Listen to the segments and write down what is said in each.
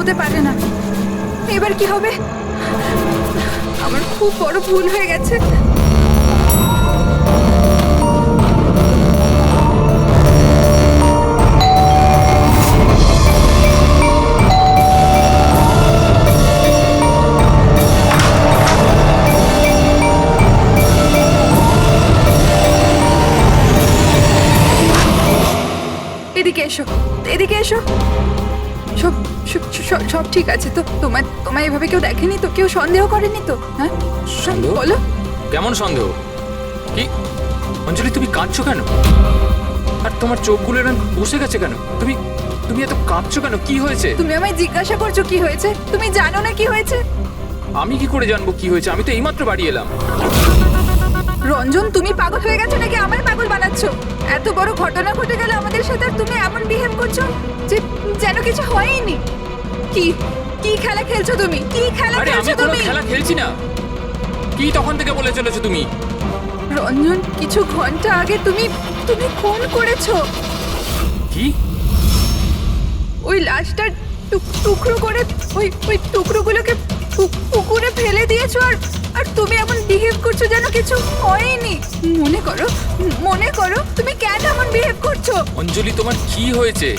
হতে পারে না। এবার কি হবে? আমার খুব বড় ভুল হয়ে গেছে। এদিকে এসো, এদিকে এসো। সব সব ঠিক আছে তো? তোমায় এভাবে কেউ দেখেনি তো? কেউ সন্দেহ করেনি তো? হ্যাঁ সন্দেহ? বলো। কেমন সন্দেহ? কি অঞ্জলি, তুমি কাঁদছো কেন? আর তোমার চোখগুলো এরকম বসে গেছে কেন? তুমি তুমি এত কাঁদছো কেন? কি হয়েছে? তুমি আমায় জিজ্ঞাসা করছো কি হয়েছে? তুমি জানো না কি হয়েছে? আমি কি করে জানবো কি হয়েছে? আমি তো এইমাত্র বাড়ি এলাম। রঞ্জন, তুমি পাগল হয়ে গেছো নাকি আমায় পাগল বানাচ্ছো? এত বড় ঘটনা ঘটে গেল আমাদের সাথে আর তুমি এমন বিহেভ করছো যে যেন কিছু হয়নি। কি কি খেলা খেলছো তুমি? কি খেলা আরে আমি খেলছো কোনো তুমি? খেলা খেলছি না। কি তখন থেকে বলে চলেছো তুমি? রঞ্জন, কিছু ঘন্টা আগে তুমি তুমি খুন করেছো। কি? ওই লাশটার টুকরো করে ওই টুকরোগুলোকে পুকুরে ফেলে দিয়েছো আর আর তুমি এমন বিহেভ করছো যেন কিছু হয়নি। মনে করো তুমি কেন এমন বিহেভ করছো? অঞ্জলি, তোমার কি হয়েছে?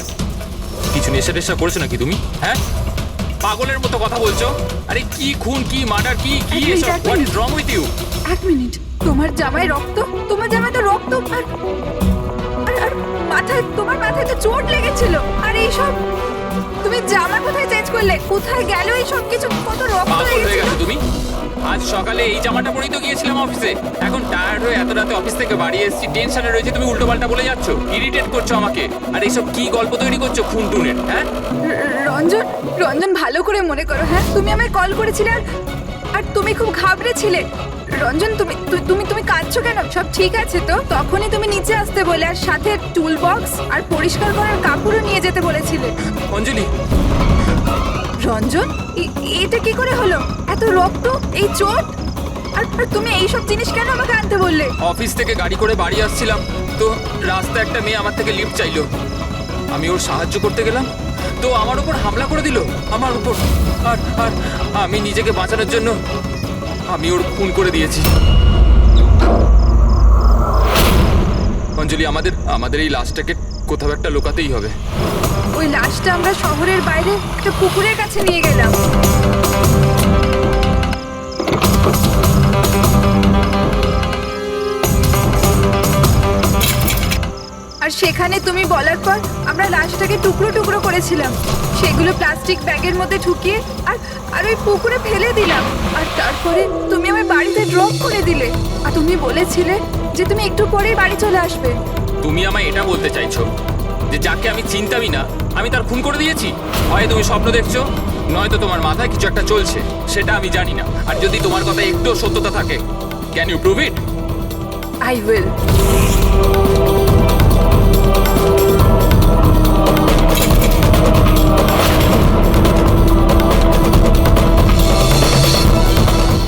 কিছু নেশা টেশা করেছো নাকি তুমি? হ্যাঁ, পাগলের মতো কথা বলছো। আরে কি খুন, কি মার্ডার, কি কি এসব? What is wrong with you? এক মিনিট, তোমার জামায় রক্ত, তোমার জামায় তো রক্ত আর আর মাথায়, তোমার মাথায় তো চোট লেগেছিল। আর এইসব তুমি জামা কোথায় চেঞ্জ করলে? কোথায় গেল এই সব কিছু? কত রক্ত পাগল হয়ে লেগেছিল। গেছো তুমি? আজ সকালে এই জামাটা পরেই তো গিয়েছিলাম অফিসে। এখন টায়ার্ড হয়ে এত রাতে অফিস থেকে বাড়ি এসেছি, টেনশনে রয়েছে, তুমি উল্টো পাল্টা বলে যাচ্ছ, ইরিটেট করছো আমাকে। আর এইসব কি গল্প তৈরি করছো খুন টুনের? হ্যাঁ রঞ্জন ভালো করে মনে করো। হ্যাঁ, তুমি আমায় কল করেছিলে আর তুমি খুব ঘাবড়েছিলে। রঞ্জন, তুমি তুমি তুমি কাঁদছো কেন? সব ঠিক আছে তো? তখনই তুমি নিচে আসতে বলে আর সাথে টুল বক্স আর পরিষ্কার করার কাপড়ও নিয়ে যেতে বলেছিলে। অঞ্জলি, রঞ্জন, এটা কি করে হলো? এত রক্ত, এই চোট, আর তুমি এইসব জিনিস কেন আমাকে আনতে বললে? অফিস থেকে গাড়ি করে বাড়ি আসছিলাম তো রাস্তায় একটা মেয়ে আমার থেকে লিফট চাইলো। আমি ওর সাহায্য করতে গেলাম তো আমার উপর হামলা করে দিল, আমার উপর। আর আর আমি নিজেকে বাঁচানোর জন্য আমি ওর খুন করে দিয়েছি। অঞ্জলি, আমাদের এই লাশটাকে কোথাও একটা লুকাতেই হবে। ওই লাশটা আমরা শহরের বাইরে একটা পুকুরের কাছে নিয়ে গেলাম। আর সেখানে তুমি বলার পর আমরা লাশটাকে টুকরো টুকরো করেছিলাম, সেগুলো প্লাস্টিক ব্যাগের মধ্যে ঢুকিয়ে আর আর ওই পুকুরে ফেলে দিলাম। আর তারপরে তুমি আমার বাড়িতে ড্রপ করে দিলে আর তুমি বলেছিলে যে তুমি একটু পরেই বাড়ি চলে আসবে। তুমি আমায় এটা বলতে চাইছো যে যাকে আমি চিনতামই না আমি তার খুন করে দিয়েছি? হয় তুমি স্বপ্ন দেখছো, নয়তো তোমার মাথায় কিছু একটা চলছে, সেটা আমি জানি না। আর যদি তোমার কথায় একটু সত্যতা থাকে, can you prove it? I will.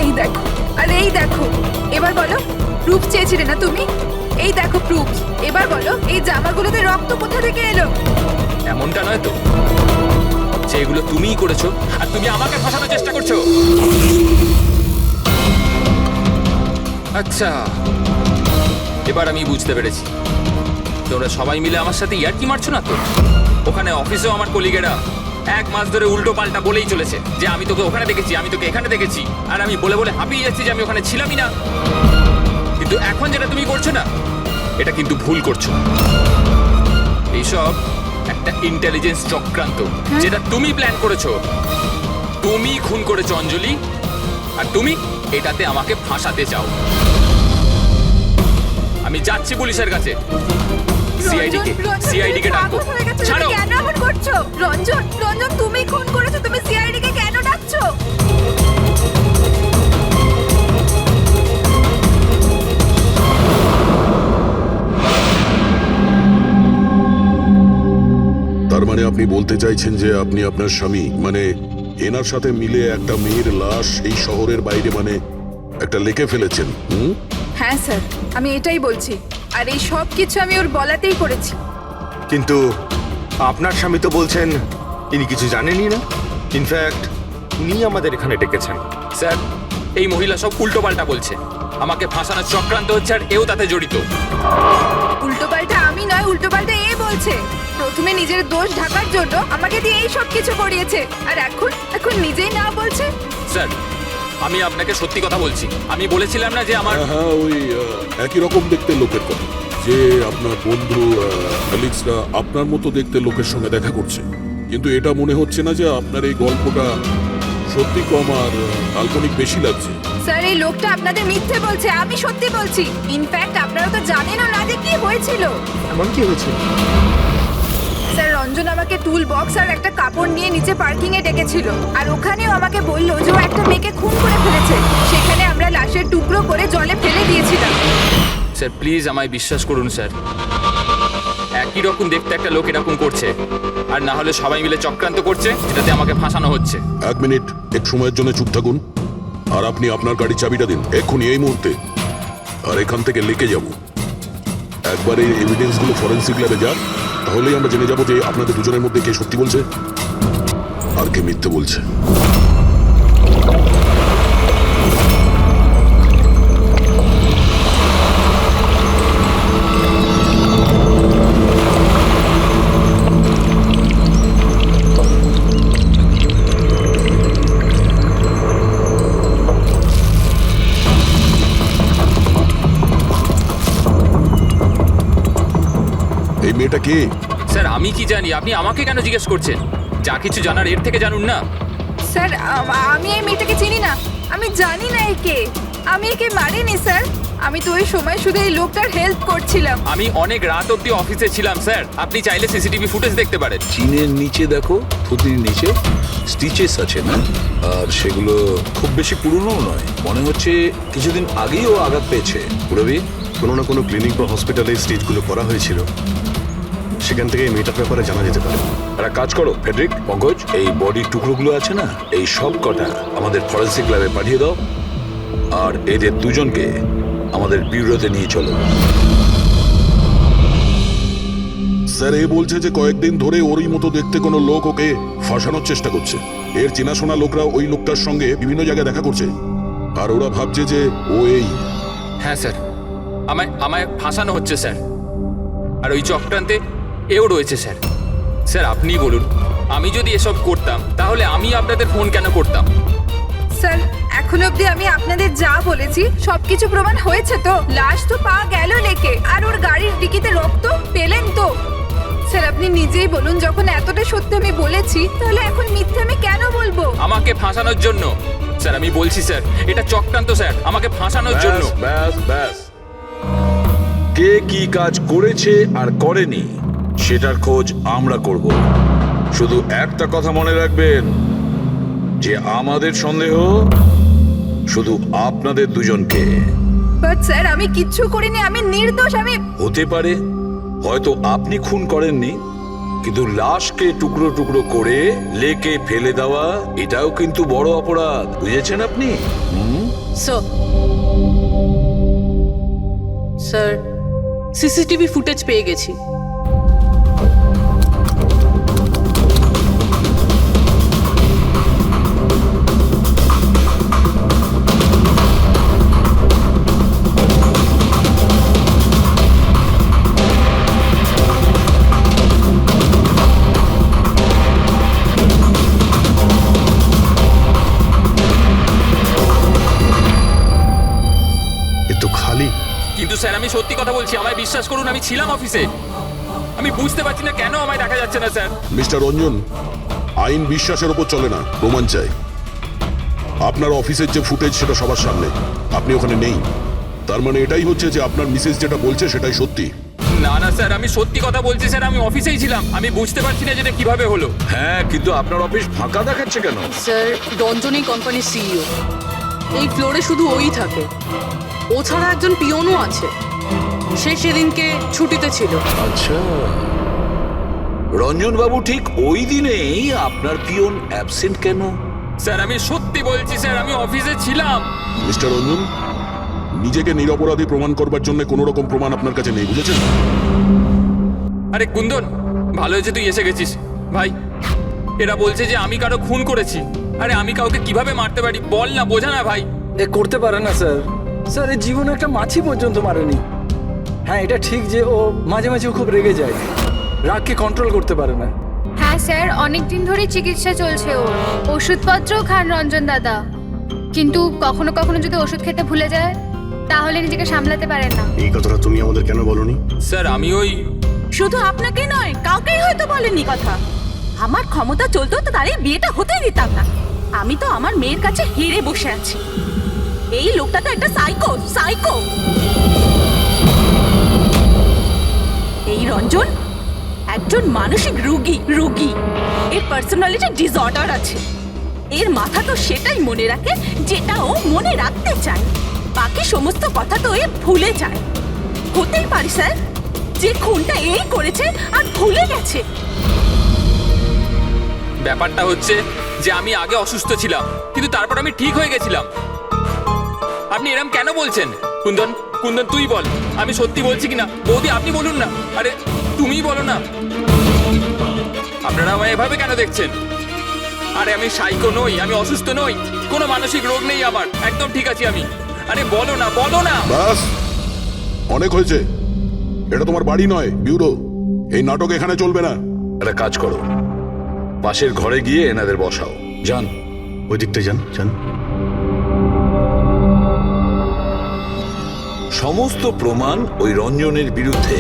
এই দেখো, আর এই দেখো, এবার বলো, প্রুফ চেয়েছিলে না তুমি? এই দেখো প্রুফ। এবার বলো, এই জামাগুলোতে রক্ত কোথা থেকে এলো? এমনটা নয় তো যে এগুলো তুমিই করেছো আর তুমি আমাকে ফাঁসানোর চেষ্টা করছো? আচ্ছা, এবার আমি বুঝতে পেরেছি। তোমরা সবাই মিলে আমার সাথে ইয়ার্কি মারছো না তো? ওখানে অফিসেও আমার কলিগেরা 1 মাস ধরে উল্টো পাল্টা বলেই চলেছে যে আমি তোকে ওখানে দেখেছি, আমি তোকে এখানে দেখেছি। আর আমি বলে বলে হাঁপিয়ে যাচ্ছি যে আমি ওখানে ছিলামই না। কিন্তু এখন যেটা তুমি করছো না, এটা কিন্তু ভুল করছো। এইসব একটা ইন্টেলিজেন্স চক্রান্ত, যেটা তুমি প্ল্যান করেছো। তুমি খুন করেছো অঞ্জলি, আর তুমি এটাতে আমাকে ফাঁসাতে চাও। আমি যাচ্ছি পুলিশের কাছে, সিআইডি কে ডাকবো। ছাড়ো। কেন এমন করছো? রঞ্জন, তুমি খুন করেছো, তুমি সিআইডি কে কেন ডাকছো? তার মানে আপনি বলতে চাইছেন যে আপনি আপনার স্বামী মানে এনার সাথে মিলে একটা মেয়ের লাশ এই শহরের বাইরে মানে একটা লেকে ফেলেছেন? হ্যাঁ স্যার, আমি এটাই বলছি। আর এই সব কিছু আমি ওর বলাতেই করেছি। কিন্তু আপনার স্বামী তো বলছেন ইনি কিছু জানেনই না। ইনফ্যাক্ট উনি আমাদের এখানে ডেকেছেন। স্যার এই মহিলা সব উল্টো পাল্টা বলছে, আমাকে ফাঁসানোর চক্রান্ত হচ্ছে আর এও তাতে জড়িত। উল্টোপাল্টা আমি নয়, উল্টোপাল্টা এ বলছে। প্রথমে নিজের দোষ ঢাকার জন্য আমাকে দিয়ে এই সব কিছু করিয়েছে, আর এখন নিজেই না বলছে। স্যার আমি আপনাকে সত্যি কথা বলছি, আমি বলেছিলাম না যে আমার হ্যাঁ, ওই একই রকম দেখতে লোকের কথা, যে আপনার বন্ধু অ্যালেক্সরা আপনার মতো দেখতে লোকের সঙ্গে দেখা করছে, কিন্তু এটা মনে হচ্ছে না যে আপনার এই গল্পটা সত্যি কম আর কাল্পনিক বেশি লাগছে। স্যার এই লোকটা আপনাদের মিথ্যে বলছে, আমি সত্যি বলছি। ইনফ্যাক্ট আপনারা তো জানেনও না যে কি হয়েছিল। এমন কি হয়েছে? স্যার রঞ্জন আমাকে টুল বক্স আর একটা কাপড় নিয়ে নিচে পার্কিং এ ডেকেছিল, আর ওখানেও আমাকে বললো যে ও একটা মেয়েকে খুন করে ফেলেছে। সেখানে আমরা লাশের টুকরো করে জলে ফেলে দিয়েছিলাম। স্যার প্লিজ আমায় বিশ্বাস করুন স্যার, একই রকম দেখতে একটা লোক এরকম করছে, আর না হলে সবাই মিলে চক্রান্ত করছে এটাতে আমাকে ফাঁসানো হচ্ছে। এক মিনিট, এক সময়ের জন্য চুপ থাকুন, আর আপনি আপনার গাড়ির চাবিটা দিন এক্ষুনি, এই মুহূর্তে। আর এখান থেকে লেকে যাব। একবার এই এভিডেন্সগুলো ফরেন্সিক ল্যাবে যাক, তাহলেই আমরা জেনে যাব যে আপনাদের দুজনের মধ্যে কে সত্যি বলছে আর কে মিথ্যে বলছে। এই মেয়েটা কে? স্যার আমি কি জানি, আপনি আমাকে কেন জিজ্ঞেস করছেন? যা কিছু জানার এর থেকে জানুন না। স্যার আমি এই মেয়েটাকে চিনি না, আমি জানি না একে। আমি একে মারিনি স্যার, আমি তো ওই সময় শুধু এই লোকটার হেল্প করছিলাম। আমি অনেক রাত অবধি অফিসে ছিলাম স্যার, আপনি চাইলে সিসিটিভি ফুটেজ দেখতে পারেন। চিনের নিচে দেখো, থুতির নিচে স্টিচেস আছে না, আর সেগুলো খুব বেশি পুরনো নয়, মনে হচ্ছে কিছুদিন আগেই ও আঘাত পেয়েছে। পুরবি কোনো না কোনো ক্লিনিক বা হসপিটালে স্টেজগুলো করা হয়েছিল, সেখান থেকে এই মেয়েটার ব্যাপারে জানা যেতে পারে। একটা কাজ করো ফেডরিক, পঙ্কজ, এই বডির টুকরোগুলো আছে না, এই সব কটা আমাদের ফরেন্সিক ল্যাবে পাঠিয়ে দাও, আর এদের দুজনকে আমাদের ব্যুরোতে নিয়ে চলো। স্যার এ বলছে যে কয়েকদিন ধরে ওরই মতো দেখতে কোনো লোক ওকে ফাঁসানোর চেষ্টা করছে। এর চেনাশোনা লোকরা ওই লোকটার সঙ্গে বিভিন্ন জায়গায় দেখা করছে, আর ওরা ভাবছে যে ও এই। হ্যাঁ স্যার, আমায় ফাঁসানো হচ্ছে স্যার, আর ওই চক্রান্তে এও রয়েছে স্যার। স্যার আপনি বলুন, আমি যদি এসব করতাম তাহলে আমি আপনাদের ফোন কেন করতাম? স্যার এখন অবধি আমি আপনাদের যা বলেছি সবকিছু প্রমাণ হয়েছে তো। লাশ তো পাওয়া গেল লেকে, আর ওর গাড়ির ডিকিতে রক্ত পেলেন তো। স্যার আপনি নিজেই বলুন, যখন এতটা সত্যি আমি বলেছি, তাহলে এখন মিথ্যে আমি কেন বলবো? আমাকে ফাঁসানোর জন্য স্যার, আমি বলছি স্যার এটা চক্রান্ত স্যার, আমাকে ফাঁসানোর জন্য। ব্যাস ব্যাস, কে কি কাজ করেছে আর করেনি সেটার খোঁজ আমরা করব। শুধু একটা কথা মনে রাখবেন, যে আমাদের সন্দেহ শুধু আপনাদের দুজনকে। বাট স্যার আমি কিচ্ছু করিনি, আমি নির্দোষ। আমি হতে পারে হয়তো আপনি খুন করেননি, কিন্তু লাশকে টুকরো টুকরো করে লেকে ফেলে দেওয়া এটাও কিন্তু বড় অপরাধ, বুঝেছেন আপনি? স্যার সিসিটিভি ফুটেজ পেয়ে গেছি। এ তো খালি। কিন্তু স্যার আমি সত্যি কথা বলছি, আমায় বিশ্বাস করুন, আমি ছিলাম অফিসে। আমি বুঝতে পারছি না কেন আমায় দেখা যাচ্ছে না স্যার। মিস্টার রঞ্জন, আইন বিশ্বাসের উপর চলে না, প্রমাণ চাই। আপনার অফিসের যে ফুটেজ সেটা সবার সামনে, আপনি ওখানে নেই, তার মানে এটাই হচ্ছে যে আপনার মিসেস যেটা বলছে সেটাই সত্যি। না না স্যার, আমি সত্যি কথা বলছি স্যার, আমি অফিসেই ছিলাম। আমি বুঝতে পারছি না যেটা কিভাবে হলো। হ্যাঁ, কিন্তু আপনার অফিস ফাঁকা দেখাচ্ছে কেন? স্যার রঞ্জন এই কোম্পানির সিইও, এই ফ্লোরে শুধু ওই থাকে, ও ছাড়া একজন পিয়নও আছে, সে সেদিনকে ছুটিতে ছিল। আচ্ছা, রঞ্জন বাবু ঠিক ওই দিনেই আপনার পিয়ন অ্যাবসেন্ট কেন? স্যার আমি সত্যি বলছি স্যার, আমি অফিসে ছিলাম। মিস্টার রঞ্জন, নিজেকে নিরপরাধী প্রমাণ করবার জন্য কোনো রকম প্রমাণ আপনার কাছে নেই, বুঝেছেন? আরে কুন্দন, ভালো হয়েছে তুই এসে গেছিস ভাই। এরা বলছে যে আমি কারো খুন করেছি। আরে আমি কাউকে কিভাবে মারতে পারি বল না, বোঝা না ভাই। এ করতে পারে না স্যার। স্যার এই জীবনে একটা মাছি পর্যন্ত মারেনি। হ্যাঁ এটা ঠিক যে ও মাঝে মাঝে খুব রেগে যায়, রাগকে কন্ট্রোল করতে পারে না। হ্যাঁ স্যার, অনেক দিন ধরেই চিকিৎসা চলছে ওর, ওষুধপত্রও খান রঞ্জন দাদা। কিন্তু কখনো কখনো যদি ওষুধ খেতে ভুলে যায় তাহলে নিজেকে সামলাতে পারে না। এই কথাটা তুমি আমাদের কেন বলনি? স্যার আমি ওই শুধু আপনাকে নয়, কাউকেই হয়তো বলেননি কথা। আমার ক্ষমতা চলতো তো তার এই বিয়েটা হতেই দিতাম না। আমি তো আমার মেয়ের কাছে হেরে বসে আছি। এই লোকটা তো একটা সাইকো সাইকো। এই রঞ্জন একজন মানসিক রোগী। এর পার্সোনালিটি ডিসঅর্ডার আছে। এর মাথা তো সেটাই মনে রাখে যেটা ও মনে রাখতে চায়, বাকি সমস্ত কথা তো এ ভুলে যায়। হতেই পারে স্যার যে খুনটা এই করেছে আর ভুলে গেছে। ব্যাপারটা হচ্ছে যে আমি আগে অসুস্থ ছিলাম, কিন্তু তারপর আমি ঠিক হয়ে গেছিলাম। আপনি এরম কেন বলছেন? কুন্দন কুন্দন তুই বল, আমি সত্যি বলছি কিনা। বৌদি আপনি বলুন না, আরে তুমিই বলো না। আপনারা আমায় এভাবে কেন দেখছেন? আরে আমি সাইকো নই, আমি অসুস্থ নই, কোনো মানসিক রোগ নেই আমার, একদম ঠিক আছি আমি। আরে বলো না বলো না। বাস, অনেক হয়েছে। এটা তোমার বাড়ি নয়, ব্যুরো। এই নাটক এখানে চলবে না। একটা কাজ করো, পাশের ঘরে গিয়ে এনাদের বসাও। যান। ওই দিকটা যান যান। সমস্ত প্রমাণ ওই রঞ্জনের বিরুদ্ধে,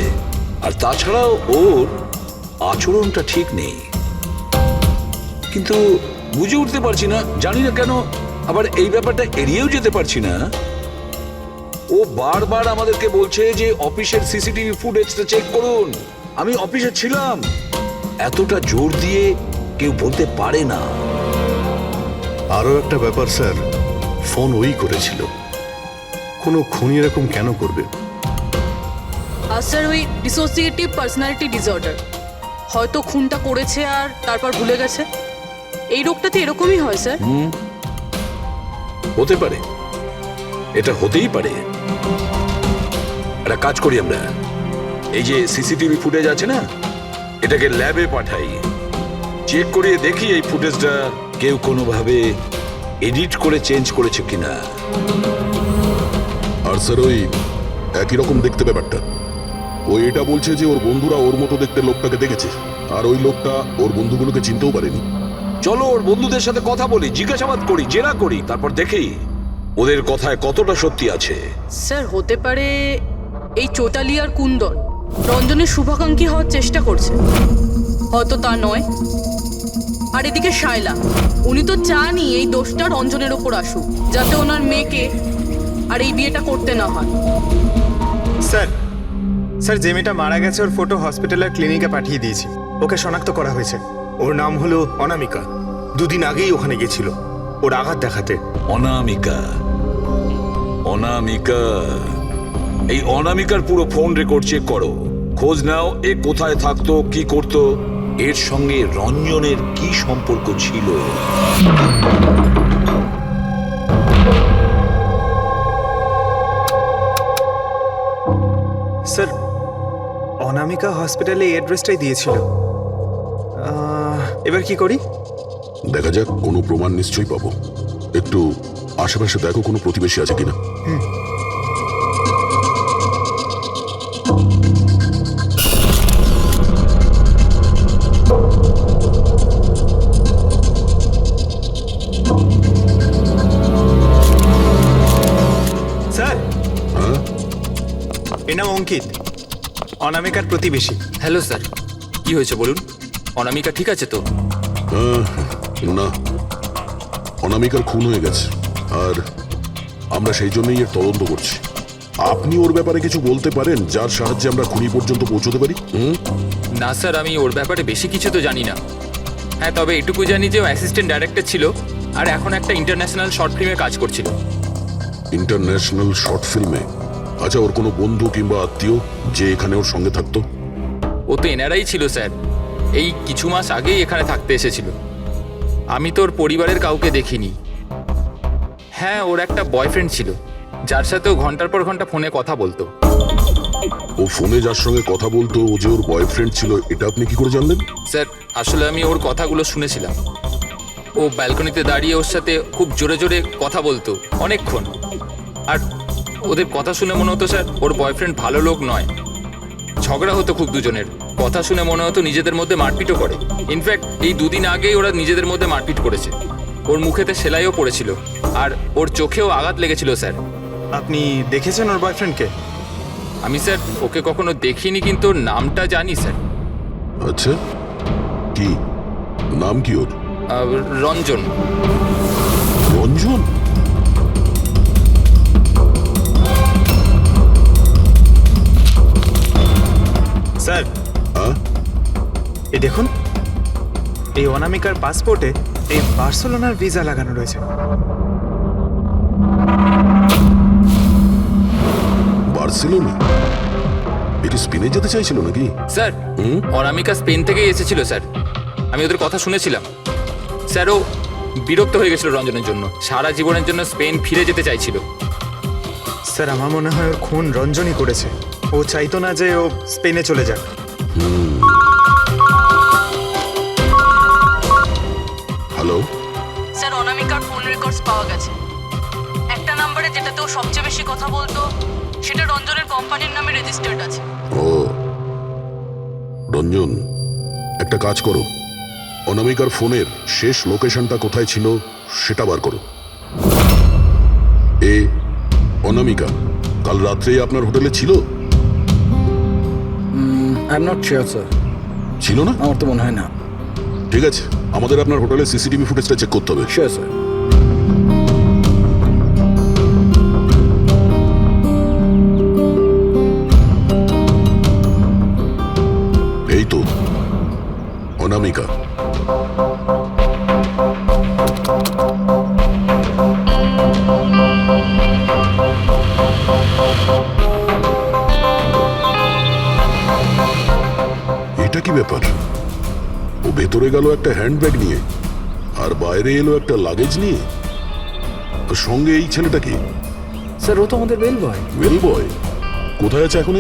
আর তাছাড়াও ওর আচরণটা ঠিক নেই। কিন্তু বুঝে উঠতে পারছি না, জানি না কেন আবার এই ব্যাপারটা এড়িয়েও যেতে পারছি না। ও বারবার আমাদেরকে বলছে যে অফিসের সিসিটিভি ফুটেজটা চেক করুন। আমি অফিসে ছিলাম। এতটা জোর দিয়ে কেউ বলতে পারে না। আরও একটা ব্যাপার স্যার, ফোন ওই করেছিল। কোনো খুনি এরকম কেন করবে? আর স্যার ওই ডিসোসিয়েটিভ পার্সোনালিটি ডিসঅর্ডার, হয়তো খুনটা করেছে আর তারপর ভুলে গেছে। এই রোগটাতে এরকমই হয় স্যার। হতে পারে, এটা হতেই পারে। একটা কাজ করি আমরা, এই যে সিসিটিভি ফুটেজ আছে না, এটাকে ল্যাবে পাঠাই, চেক করিয়ে দেখি এই ফুটেজটা কেউ কোনোভাবে এডিট করে চেঞ্জ করেছে কিনা। আর স্যার ওই একই রকম দেখতে ব্যাপারটা। ও এটা বলছে যে ওর বন্ধুরা ওর মতো দেখতে লোকটাকে দেখেছে, আর ওই লোকটা ওর বন্ধুগুলোকে চিনতেও পারেনি। চলো ওর বন্ধুদের সাথে কথা বলি, জিজ্ঞাসাবাদ করি, জেরা করি, তারপর দেখি ওদের কথায় কতটা সত্যি আছে। স্যার হতে পারে এই চোটালি আর কুন্দন রঞ্জনের শুভাকাঙ্ক্ষী হওয়ার চেষ্টা করছে, হয়তো তা নয়। আর এদিকে শায়লা, উনি তো চানই এই দোষটা রঞ্জনের ওপর আসুক, যাতে ওনার মেয়েকে আর এই বিয়েটা করতে না হয়। স্যার স্যার যে মেয়েটা মারা গেছে ওর ফটো হসপিটালের ক্লিনিকে পাঠিয়ে দিয়েছি। ওকে শনাক্ত করা হয়েছে। ওর নাম হলো অনামিকা। দুদিন আগেই ওখানে গেছিল ওর আঘাত দেখাতে। অনামিকা, অনামিকা, এই অনামিকার পুরো ফোন রেকর্ড চেক করো, খোঁজ নাও এ কোথায় থাকতো, কি করতো, এর সঙ্গে রঞ্জনের কি সম্পর্ক ছিল। স্যার অনামিকা হসপিটালে এই অ্যাড্রেসটাই দিয়েছিল। এবার কি করি? দেখা যাক, কোনো প্রমাণ নিশ্চয়ই পাবো। একটু আশেপাশে দেখো কোনো প্রতিবেশী আছে কিনা। স্যার হ্যাঁ, এর নাম অঙ্কিত, অনামিকার প্রতিবেশী। হ্যালো স্যার, কি হয়েছে বলুন? অনামিকা ঠিক আছে তো? না, অনামিকার খুন হয়ে গেছে, আর আমরা সেই জন্যই এর তদন্ত করছি। আপনি ওর ব্যাপারে কিছু বলতে পারেন যার সাহায্যে আমরা খুনি পর্যন্ত পৌঁছতে পারি? না স্যার, আমি ওর ব্যাপারে বেশি কিছু তো জানি না। হ্যাঁ, তবে এটুকু জানি যে ও অ্যাসিস্ট্যান্ট ডাইরেক্টর ছিল আর এখন একটা ইন্টারন্যাশনাল শর্ট ফিল্মে কাজ করছিল। ইন্টারন্যাশনাল শর্ট ফিল্মে? আচ্ছা, ওর কোনো বন্ধু কিংবা আত্মীয় যে এখানে ওর সঙ্গে থাকতো? ও তো এনারাই ছিল স্যার, এই কিছু মাস আগেই এখানে থাকতে এসেছিল। আমি তো ওর পরিবারের কাউকে দেখিনি। হ্যাঁ, ওর একটা বয়ফ্রেন্ড ছিল যার সাথে ও ঘন্টার পর ঘন্টা ফোনে কথা বলতো। ও ফোনে যার সঙ্গে কথা বলতো ও যে ওর বয়ফ্রেন্ড ছিল, এটা আপনি কি করে জানলেন? স্যার আসলে আমি ওর কথাগুলো শুনেছিলাম। ও ব্যালকনিতে দাঁড়িয়ে ওর সাথে খুব জোরে জোরে কথা বলতো অনেকক্ষণ। আর ওদের কথা শুনে মনে হতো স্যার ওর বয়ফ্রেন্ড ভালো লোক নয়। ঝগড়া হতো খুব দুজনের। কথা শুনে মনে হতো নিজেদের মধ্যে মারপিটও করে। ইনফ্যাক্ট এই 2 দিন আগেই ওরা নিজেদের মধ্যে মারপিট করেছে। ওর মুখেতে সেলাইও পড়েছিল আর ওর চোখেও আঘাত লেগেছিল স্যার। আপনি দেখেছেন ওর বয়ফ্রেন্ডকে? আমি স্যার ওকে কখনো দেখিনি, কিন্তু ওর নামটা জানি স্যার। আচ্ছা, কি নাম কি ওর? রঞ্জন। রঞ্জন? স্যার, হ্যাঁ, এই দেখুন, এই অনামিকার পাসপোর্টে এই বার্সেলোনার ভিসা লাগানো রয়েছে। বার্সেলোনা? এটি স্পেনে যেতে চাইছিল নাকি? স্যার অনামিকা স্পেন থেকেই এসেছিল স্যার। আমি ওদের কথা শুনেছিলাম স্যার। ও বিরক্ত হয়ে গেছিল রঞ্জনের জন্য, সারা জীবনের জন্য স্পেন ফিরে যেতে চাইছিল। স্যার, আমার মনে হয় ওর খুন রঞ্জনই করেছে। ও চাইতো না যে ও স্পেনে চলে যাক। হ্যালো, স্যার অনামিকার ফোন রেকর্ডস পাওয়া গেছে। একটা নাম্বারে যেটাতে ও সবচেয়ে বেশি কথা বলতো সেটা রঞ্জনের কোম্পানির নামে রেজিস্টার্ড আছে। ও রঞ্জন, একটা কাজ করো, অনামিকার ফোনের শেষ লোকেশনটা কোথায় ছিল সেটা বার করো। অনামিকা কাল রাত্রেই আপনার হোটেলে ছিল? I am not sure sir. ছিল না? আমার তো মনে হয় না। ঠিক আছে, আমাদের আপনার হোটেলের সিসিটিভি ফুটেজটা চেক করতে হবে। Sure sir. এই তো অনামিকা। এটা কি ব্যাপার? ও ভেতরে গেল একটা হ্যান্ডব্যাগ নিয়ে আর বাইরে এলো একটা লাগেজ নিয়ে। আর সঙ্গে এই ছেলেটা কি? স্যার ও তো আমাদের বেল বয়। ওয়েল বয় কোথায় আছে এখন?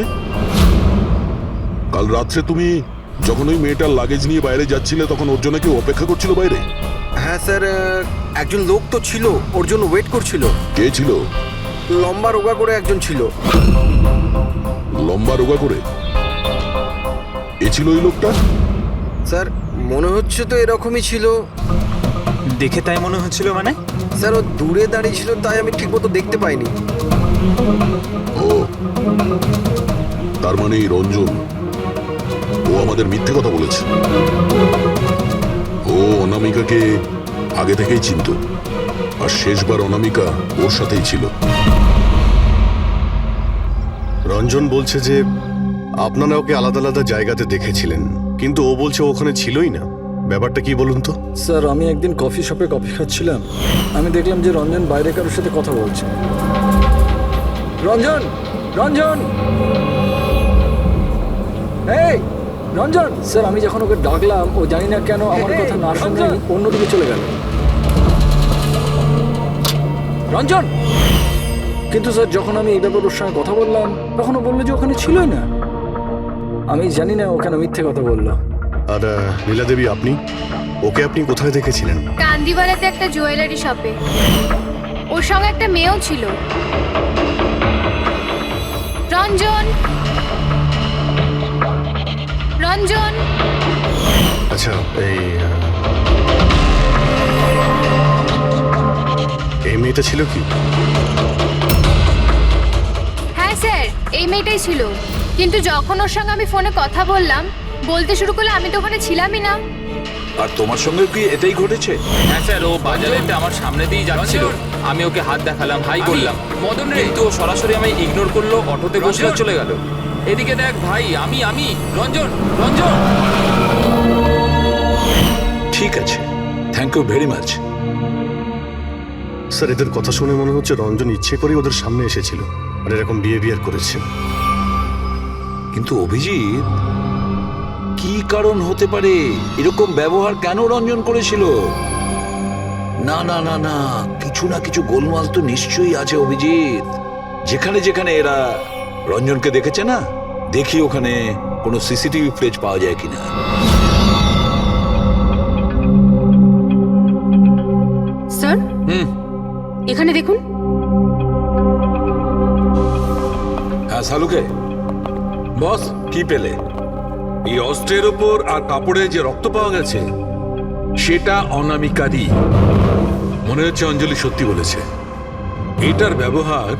কাল রাত্রে তুমি যখন ওই মেয়েটার লাগেজ নিয়ে বাইরে যাচ্ছিলে তখন ওর জন্য কেউ অপেক্ষা করছিল বাইরে? হ্যাঁ স্যার, একজন লোক তো ছিল, ওর জন্য ওয়েট করছিল। কে ছিল? লম্বা রোগা করে একজন ছিল। লম্বা রোগা করে? এ ছিল ওই লোকটা? স্যার মনে হচ্ছে তো এরকমই ছিল। দেখে তাই মনে হচ্ছিল মানে? স্যার ও দূরে দাঁড়িয়ে ছিল, তাই আমি ঠিকমতো দেখতে পাইনি। ও, তার মানে এই রঞ্জন, ও আমাদের মিথ্যে কথা বলেছে। ও অনামিকাকে আগে থেকেই চিনতো, আর শেষবার অনামিকা ওর সাথেই ছিল। রঞ্জন বলছে যে আপনারা ওকে আলাদা আলাদা জায়গাতে দেখেছিলেন, কিন্তু ও বলছে ও ওখানে ছিলই না। ব্যাপারটা কি বলুন তো? স্যার আমি একদিন কফি শপে কফি খাচ্ছিলাম, আমি দেখলাম যে রঞ্জন বাইরে কারোর সাথে কথা বলছে। রঞ্জন, রঞ্জন, এই রঞ্জন! স্যার আমি যখন ওকে ডাকলাম ও জানি না কেন আমার কথা না শুনে অন্যদিকে চলে গেল। রঞ্জন! কিন্তু স্যার যখন আমি এই ব্যাপারে ওর সঙ্গে কথা বললাম তখন ও বললো যে ওখানে ছিলই না। আমি জানি না ওখানে মিথ্যে কথা বললো। আর নীলা দেবী, আপনি ওকে আপনি কোথায় দেখেছিলেন? কান্দিওয়ালাতে একটা জুয়েলারি শপে। ওর সঙ্গে একটা মেয়েও ছিল। রঞ্জন, রঞ্জন! আচ্ছা, এই মেয়েটা ছিল কি? হ্যাঁ স্যার, এই মেয়েটাই ছিল। কিন্তু যখন ওর সঙ্গে আমি ফোনে কথা বললাম, বলতে শুরু করলে আমি তো ওখানে ছিলামই না। আর তোমার সঙ্গে কি এটাই ঘটেছে? হ্যাঁ স্যার, ও বাজারেতে আমার সামনে দিয়ে যাচ্ছিল। আমি ওকে হাত দেখালাম, হাই বললাম, মদন রে, কিন্তু ও সরাসরি আমায় ইগনোর করলো, অটোতে বসলে চলে গেল। এদিকে দেখ ভাই, আমি রঞ্জন, রঞ্জন! ঠিক আছে, thank you very much. Sir এদের কথা শুনে মনে হচ্ছে রঞ্জন ইচ্ছে করে ওদের সামনে এসেছিল আর এরকম বিহেভিয়ার করেছে। কিন্তু অভিজিৎ, কি কারণ হতে পারে? এরকম ব্যবহার কেন রঞ্জন করেছিল? না না না না, কিছু না কিছু গোলমাল তো নিশ্চয়ই আছে অভিজিৎ। যেখানে যেখানে এরা রঞ্জনকে দেখেছে না, দেখি ওখানে কোনো সিসিটিভি ফুটেজ পাওয়া যায় কিনা। এখানে দেখুন। হ্যাঁ সালুকে বস কি পেলে? এই অস্ত্রের উপর আর কাপড়ে যে রক্ত পাওয়া গেছে সেটা অনামিকারই। মনে হচ্ছে অঞ্জলি সত্যি বলেছে। এটার ব্যবহার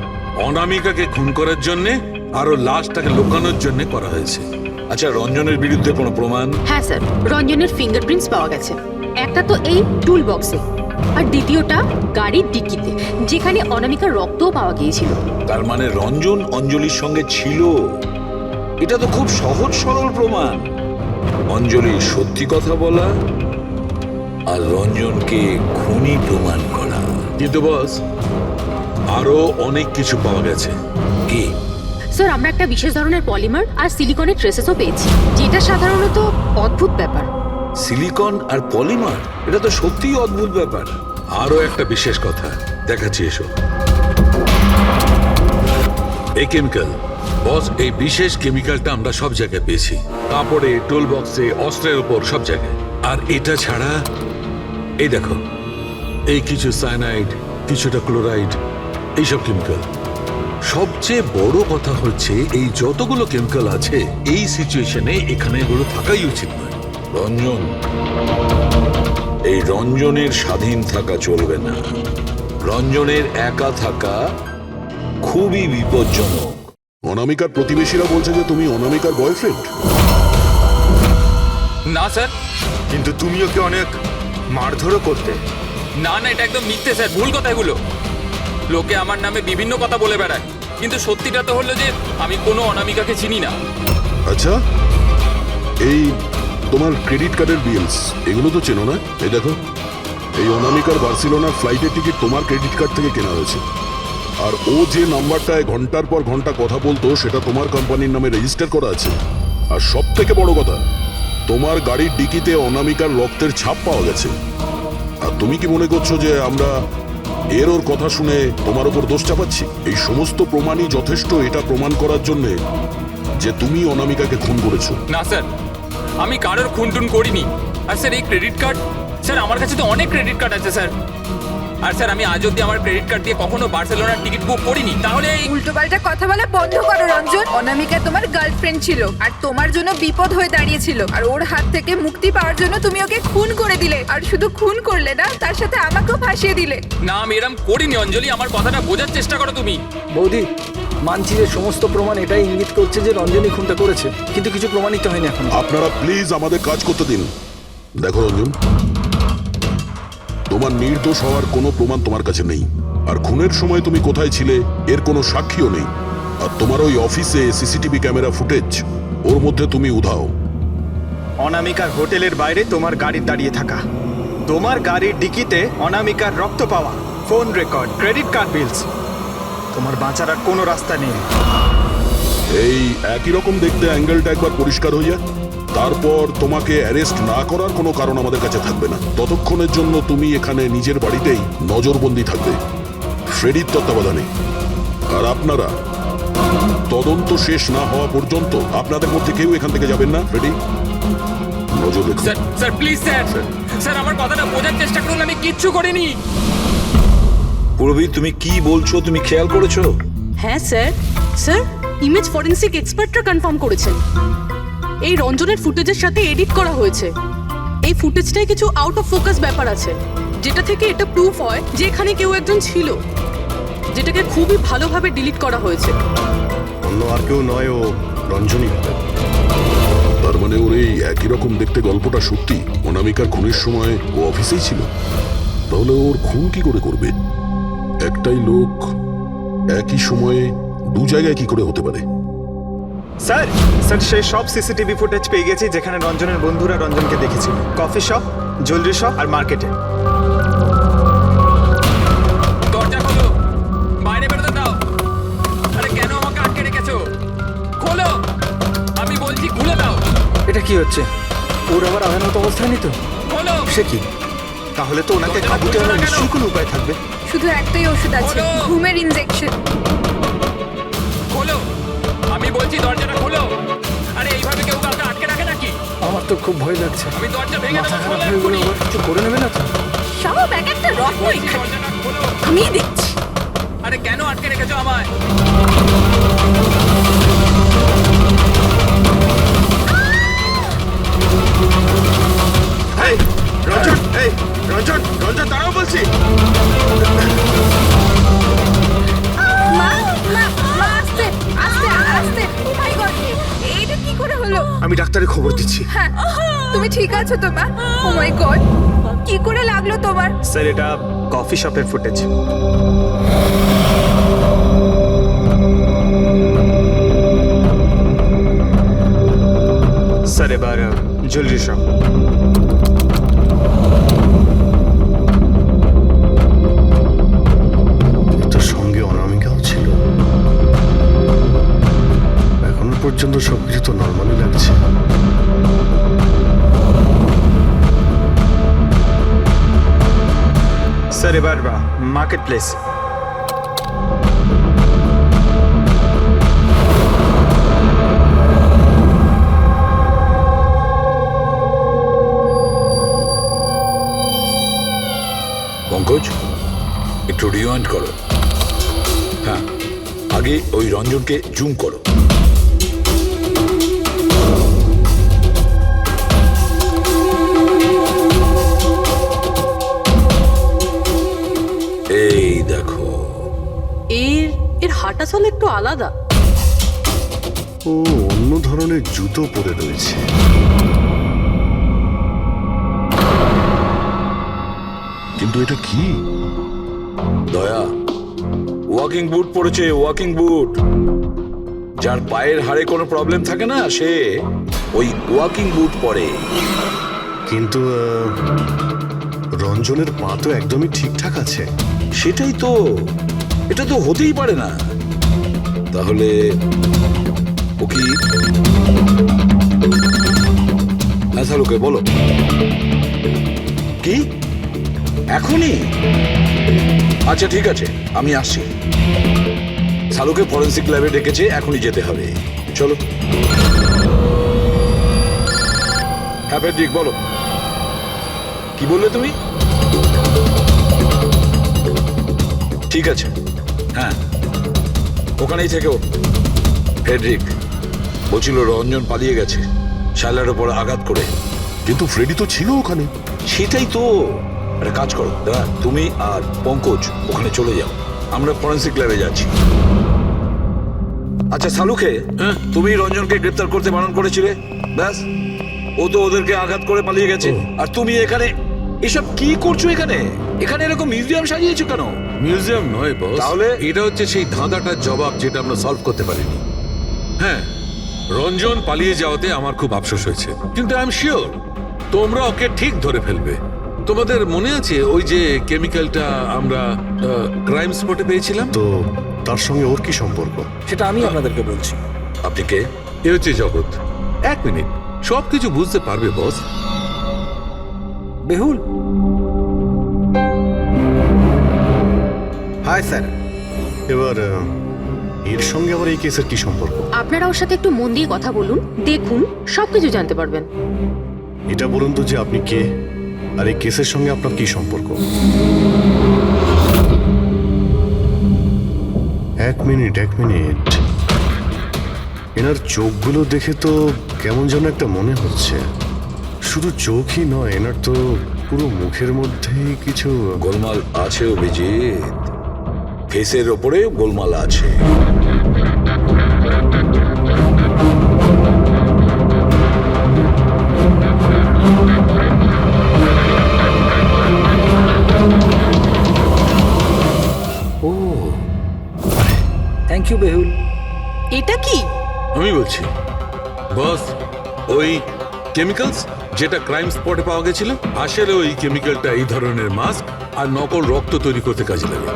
অনামিকাকে খুন করার জন্যে আরো লাশটাকে লুকানোর জন্য করা হয়েছে। আচ্ছা, রঞ্জনের বিরুদ্ধে কোনো প্রমাণ? হ্যাঁ স্যার, রঞ্জনের ফিঙ্গারপ্রিন্টস পাওয়া গেছে। একটা তো এই টুল বক্সে, আর দ্বিতীয়টা গাড়ির ডিক্কিতে, যেখানে অনামিকার রক্তও পাওয়া গিয়েছিল। তার মানে রঞ্জন অঞ্জলির সঙ্গে ছিল। এটা তো খুব সহজ সরল প্রমাণ। অঞ্জলির সত্যি কথা বলা আর রঞ্জনকে খুনি প্রমাণ করা। কিন্তু বস, আরো অনেক কিছু পাওয়া গেছে। কি? স্যার, আমরা একটা বিশেষ ধরনের পলিমার আর সিলিকনের ট্রেসেসও পেয়েছি, যেটা সাধারণত অদ্ভুত ব্যাপার। সিলিকন আর পলিমার, এটা তো সত্যিই অদ্ভুত ব্যাপার। আরো একটা বিশেষ কথা দেখাচ্ছি, এসো। এই কেমিক্যাল বস, এই বিশেষ কেমিক্যালটা আমরা সব জায়গায় পেয়েছি, কাপড়ে, টুল বক্সে, অস্ত্রের উপর, সব জায়গায়। আর এটা ছাড়া এই দেখো, এই কিছু সায়ানাইড, কিছুটা ক্লোরাইড, এইসব কেমিক্যাল। সবচেয়ে বড় কথা হচ্ছে এই যতগুলো কেমিক্যাল আছে এই সিচুয়েশনে এখানে এগুলো থাকাই উচিত নয়। রঞ্জন, এই রঞ্জনের স্বাধীন থাকা চলবে না। রঞ্জনের একা থাকা খুবই বিপজ্জনক। অনামিকার প্রতিবেশীরা বলছে যে তুমি অনামিকার বয়ফ্রেন্ড। না স্যার। কিন্তু তুমি ওকে অনেক মারধরও করতে। না না, এটা একদম মিথ্যে স্যার, ভুল কথা এগুলো। লোকে আমার নামে বিভিন্ন কথা বলে বেড়ায়, কিন্তু সত্যিটা তো হলো যে আমি কোনো অনামিকাকে চিনি না। আচ্ছা, এই তোমার ক্রেডিট কার্ডের বিলস এগুলো তো চেনো না? এই দেখো, এই অনামিকার বার্সেলোনার ফ্লাইটের টিকিট তোমার ক্রেডিট কার্ড থেকে কেনা হয়েছে। আর ও যে নাম্বারটায় ঘন্টার পর ঘন্টা কথা বলতো সেটা তোমার কোম্পানির নামে রেজিস্টার করা আছে। আর সব থেকে বড় কথা, তোমার গাড়ির ডিকিতে অনামিকার রক্তের ছাপ পাওয়া গেছে। আর তুমি কি মনে করছো যে আমরা ওর কথা শুনে তোমার উপর দোষ চাপাচ্ছি? এই সমস্ত প্রমাণই যথেষ্ট এটা প্রমাণ করার জন্য যে তুমি অনামিকাকে খুন করেছো। না স্যার, আমি কারোর খুনটুন করিনি। আর স্যার, এই ক্রেডিট কার্ড, স্যার আমার কাছে তো অনেক ক্রেডিট কার্ড আছে স্যার। আর স্যার, আমি আজ অব্দি আমার ক্রেডিট কার্ড দিয়ে কখনো বার্সেলোনার টিকিট বুক করিনি। তাহলে এই উল্টোপাল্টা কথা বলা বন্ধ করো রঞ্জন। অনামিকা তোমার গার্লফ্রেন্ড ছিল আর তোমার জন্য বিপদ হয়ে দাঁড়িয়েছিল। আর ওর হাত থেকে মুক্তি পাওয়ার জন্য তুমি ওকে খুন করে দিলে। আর শুধু খুন করলে না, তার সাথে আমাকেও ফাঁসিয়ে দিলে। না, আমি এরম করিনি অঞ্জলি, আমার কথাটা বোঝার চেষ্টা করো তুমি। বৌদি, মানছি যে সমস্ত প্রমাণ এটাই ইঙ্গিত করছে যে রঞ্জনী খুনটা করেছে, কিন্তু কিছু প্রমাণিত হয়নি এখন। আপনারা প্লিজ আমাদের কাজ করতে দিন। দেখো রঞ্জন, তোমার নির্দোষ হওয়ার কোনো প্রমাণ তোমার কাছে নেই। আর খুনের সময় তুমি কোথায় ছিলে এর কোনো সাক্ষীও নেই। আর তোমার ওই অফিসে সিসিটিভি ক্যামেরা ফুটেজ, ওর মধ্যে তুমি উধাও। অনামিকার হোটেলের বাইরে তোমার গাড়ি দাঁড়িয়ে থাকা, তোমার গাড়ির ডিকিতে অনামিকার রক্ত পাওয়া, ফোন রেকর্ড, ক্রেডিট কার্ড বিলস। তোমার বাঁচার আর কোনো রাস্তা নেই। এই একই রকম দেখতে অ্যাঙ্গেলটা একবার পরিষ্কার হয়ে যায়, তারপর তোমাকে অ্যারেস্ট না করার কোনো কারণ আমাদের কাছে থাকবে না। ততক্ষণের জন্য তুমি এখানে নিজের বাড়িতেই নজরবন্দি থাকবে, ফ্রেডির তত্ত্বাবধানে। আর আপনারা তদন্ত শেষ না হওয়া পর্যন্ত আপনাদের মধ্যে কেউ এখান থেকে যাবেন না। ফ্রেডি, নজর রেখো। Sir, sir please sir, sir আমার কথাটা বোঝার চেষ্টা করুন, আমি কিচ্ছু করিনি। পূরবী, তুমি কি বলছো তুমি খেয়াল করেছো? হ্যাঁ স্যার। স্যার, ইমেজ ফরেন্সিক এক্সপার্টরা কনফার্ম করেছেন এই রঞ্জনের ফুটেজের সাথে এডিট করা হয়েছে। এই ফুটেজটাই কিছু আউট অফ ফোকাস ব্যাপার আছে, যেটা থেকে এটা প্রুফ হয় যে এখানে কেউ একজন ছিল, যেটাকে খুবই ভালোভাবে ডিলিট করা হয়েছে। অন্য আর কেউ নয়, ও রঞ্জনী হবে। তার মানে ওর এই একই রকম দেখতে গল্পটা সত্যি। অনামিকার খুনের সময় ও অফিসেই ছিল। তাহলে ওর খুন কি করে করবে? একটাই লোক একই সময়ে দু জায়গায় কি করে হতে পারে? স্যার, স্যার সেই সব সিসিটিভি ফুটেজ পেয়ে গেছি যেখানে রঞ্জনের বন্ধুরা রঞ্জনকে দেখেছিল। কফি শপ, জুয়েলারি শপ আর মার্কেটে। দরজা খোলো, বাইরে বেরোতে দাও। আরে কেন আমাকে আটকে রেখেছো? খোলো, আমি বলছি খুলে দাও। এটা কি হচ্ছে? ওর আবার আঘাত অবস্থায় নেই তো? খোলো। সে কি? তাহলে তো ওনাকে কাবুতে আনার নিশ্চয়ই কোনো উপায় থাকবে। শুধু একটাই ওষুধ আছে, বলো। ঘুমের ইনজেকশন। খোলো, আমি বলছি দরজাটা খোলো। আরে এইভাবে কেউ কাউকে আটকে রাখে নাকি? আমার তো খুব ভয় লাগছে। আমি দরজা ভেঙে মাথা দেবো, খারাপ খোলো হয়ে গেলে এক্ষুনি। আবার কিছু করে নেবে না তো? সব এক একটা রত্ন এখানে দরজাটা খোলো। আমি দেখছি। আরে কেন আটকে রেখেছো আমায়? এই রঞ্জন দাঁড়াও বলছি। মা মা মা আস্তে আস্তে আস্তে ও মাই গড এইটা কি করে হলো? আমি ডাক্তারের খবর দিচ্ছি। হ্যাঁ তুমি ঠিক আছো তো মা? ও মাই গড কি করে লাগলো তোমার? স্যার এটা কফি শপের ফুটেজ। স্যার এবার জুয়েলারি শপ। তো সঙ্গে অনামিকাও ছিল। এখনো পর্যন্ত সবকিছু তো নর্মালি লাগছে। স্যার এবার মার্কেট প্লেস। পঙ্কজ, একটু রিওয়াইন্ড করো। হ্যাঁ, আগে ওই রঞ্জনকে জুম করো। এই দেখো, এর হাঁটা চলা একটু আলাদা। ও অন্য ধরনের জুতো পরে রয়েছে। কিন্তু এটা কি? দয়া ওয়াকিং বুট পরেছে, ওয়াকিং বুট। যার পায়ের হাড়ে কোনো প্রবলেম থাকে না, সে ওই ওয়াকিং বুট পরে। কিন্তু রঞ্জনের পা তো একদমই ঠিকঠাক আছে। সেটাই তো, এটা তো হতেই পারে না। তাহলে ও কি? হ্যাঁ সালুকে বলো, কি এখনই? আচ্ছা ঠিক আছে, আমি আসছি। সালুকে ফরেন্সিক ল্যাবে ডেকেছে, এখনই যেতে হবে। চলো। হ্যাঁ ফেডরিক বলো, কি বললে তুমি? ঠিক আছে, হ্যাঁ ওখানেই থেকো। ফেডরিক বলছিল রঞ্জন পালিয়ে গেছে শাইলার ওপর আঘাত করে। কিন্তু ফ্রেডি তো ছিল ওখানে। সেটাই তো। একটা কাজ করো দাদা, তুমি আর পঙ্কজ ওখানে চলে যাও, আমরা ফরেন্সিক ল্যাবে যাচ্ছি। আচ্ছা সালুকে, তুমি রঞ্জনকে গ্রেপ্তার করতে বারণ করেছিলে, ব্যাস ও তো ওদেরকে আঘাত করে পালিয়ে গেছে। আর তুমি এখানে এসব কি করছো? এখানে এখানে এরকম মিউজিয়াম সাজিয়েছো কেন? মিউজিয়াম নয় বস, তাহলে? এটা হচ্ছে সেই ধাঁধাটার জবাব যেটা আমরা সলভ করতে পারিনি। হ্যাঁ, রঞ্জন পালিয়ে যাওয়াতে আমার খুব আফসোস হয়েছে, কিন্তু আই এম শিওর তোমরা ওকে ঠিক ধরে ফেলবে। তোমাদের মনে আছে ওই যে কেমিক্যালটা আমরা ক্রাইম স্পটে পেয়েছিলাম? তো তার সঙ্গে ওর কি সম্পর্ক? সেটা আমি আপনাদেরকে বলছি। আপনি কে? এ হচ্ছে জগৎ। এক মিনিট, সবকিছু বুঝতে পারবে বস। বেহুল, হাই স্যার। এবার এর সঙ্গে আবার এই কেসের কি সম্পর্ক? আপনারা ওর সাথে একটু মন দিয়ে কথা বলুন, দেখুন সবকিছু জানতে পারবেন। এটা বলুন তো যে আপনি কে, আর এই কেসের সঙ্গে আপনার কি সম্পর্ক? এক মিনিট। এনার চোখগুলো দেখে তো কেমন যেন একটা মনে হচ্ছে। শুধু চোখই নয়, এনার তো পুরো মুখের মধ্যেই কিছু গোলমাল আছে অভিজিৎ, ফেসের ওপরে গোলমাল আছে। ও থ্যাংক ইউ বেহুল। এটা কি? আমি বলছি বস, ওই কেমিক্যালস যেটা ক্রাইম স্পটে পাওয়া গেছিল, আসলে ওই কেমিক্যালটা এই ধরনের মাস্ক আর নকল রক্ত তৈরি করতে কাজে লাগে।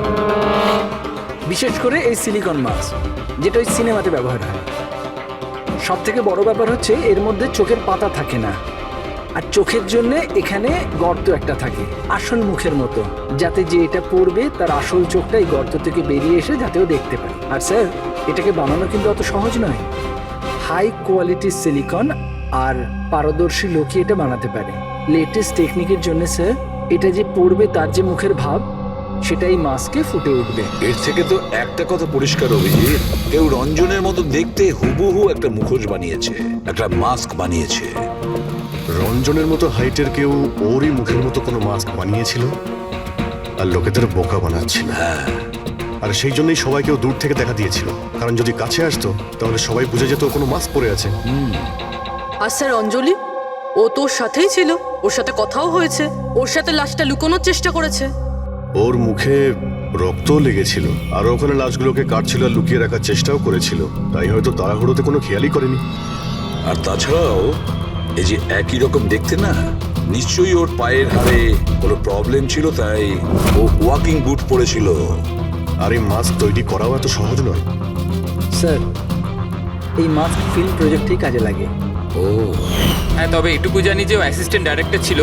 বিশেষ করে এই সিলিকন মাস্ক, যেটা ওই সিনেমাতে ব্যবহার হয়। সব থেকে বড় ব্যাপার হচ্ছে এর মধ্যে চোখের পাতা থাকে না, আর চোখের জন্য এখানে গর্ত একটা থাকে আসল মুখের মতো, যাতে যে এটা পড়বে তার আসল চোখটা এই গর্ত থেকে বেরিয়ে এসে যাতেও দেখতে পারে। আর স্যার, এটাকে বানানো কিন্তু অত সহজ নয়। হাই কোয়ালিটির সিলিকন আর পারদর্শী লোকই এটা বানাতে পারে। লেটেস্ট টেকনিকের জন্য স্যার এটা যে পড়বে তার যে মুখের ভাব সেটাই মাস্কে ফুটে উঠবে। এর থেকে তো একটা কথা পরিষ্কার, অভিজিৎ, কেউ রঞ্জনের মতো দেখতে হুবহু একটা মুখোশ বানিয়েছে, একটা মাস্ক বানিয়েছে। রঞ্জনের মতো হাইটের কেউ ওরই মুখের মতো কোনো মাস্ক বানিয়েছিল আর লোকেদের বোকা বানাচ্ছিল। হ্যাঁ, আর সেই জন্যই সবাইকেও দূর থেকে দেখা দিয়েছিল, কারণ যদি কাছে আসতো তাহলে সবাই বুঝে যেত ও কোনো মাস্ক পরে আছে। আর স্যার অঞ্জলি, ও তোর সাথেই ছিল, ওর সাথে কথাও হয়েছে, ওর সাথে লাশটা লুকোনোর চেষ্টা করেছে। ওর মুখে রক্তও লেগেছিল, আর ওখানে লাশগুলোকে কাটছিল আর লুকিয়ে রাখার চেষ্টাও করেছিল, তাই হয়তো তাড়াহুড়োতে কোনো খেয়ালই করেনি। আর তাছাড়াও এই যে একই রকম দেখতে না, নিশ্চয়ই ওর পায়ের হাড়ে কোনো প্রবলেম ছিল, তাই ও ওয়াকিং বুট পরেছিল। আর এই মাস্ক তৈরি করাও এত সহজ নয়। স্যার এই মাস্ক ফিল্ম প্রজেক্টেই কাজে লাগে। ও হ্যাঁ, তবে এটুকু জানি যে ও অ্যাসিস্ট্যান্ট ডাইরেক্টর ছিল